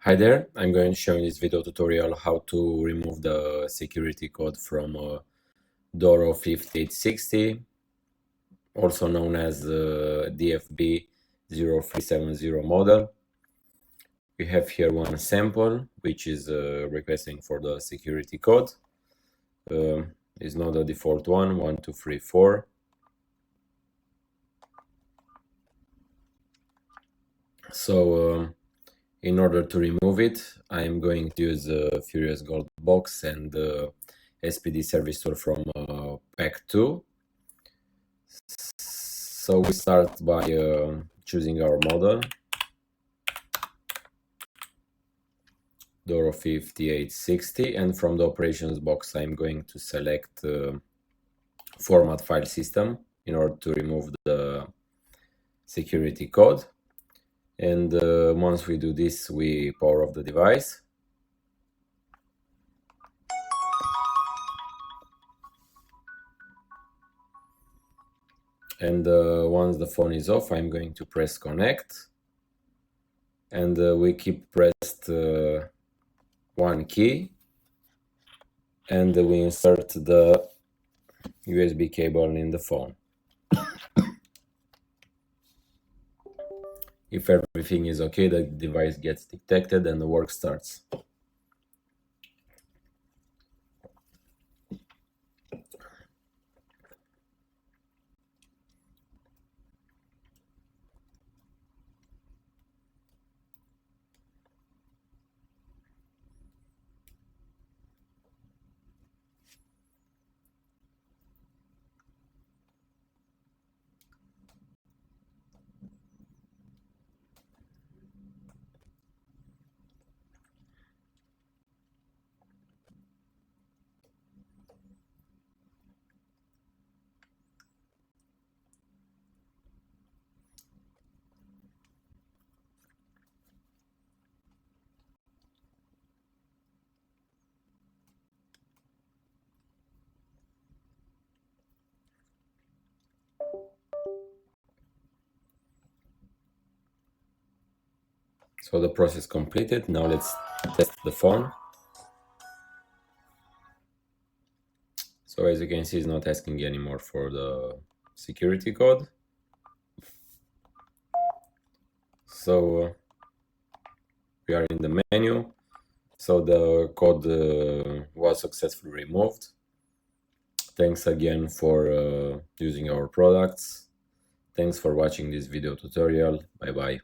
Hi there, I'm going to show in this video tutorial how to remove the security code from Doro 5860, also known as DFB-0370 model. We have here one sample which is requesting for the security code. It's not the default one, 1234. So in order to remove it, I am going to use a FURIOUSGOLD box and SPD service tool from pack 2. So we start by choosing our model, Doro 5860, and from the operations box I'm going to select format file system in order to remove the security code. And once we do this, we power off the device. And once the phone is off, I'm going to press connect. And we keep pressed one key. And we insert the USB cable in the phone. If everything is okay, the device gets detected and the work starts. So the process completed. Now let's test the phone. So as you can see, it's not asking anymore for the security code. So we are in the menu. So the code was successfully removed. Thanks again for using our products. Thanks for watching this video tutorial. Bye bye.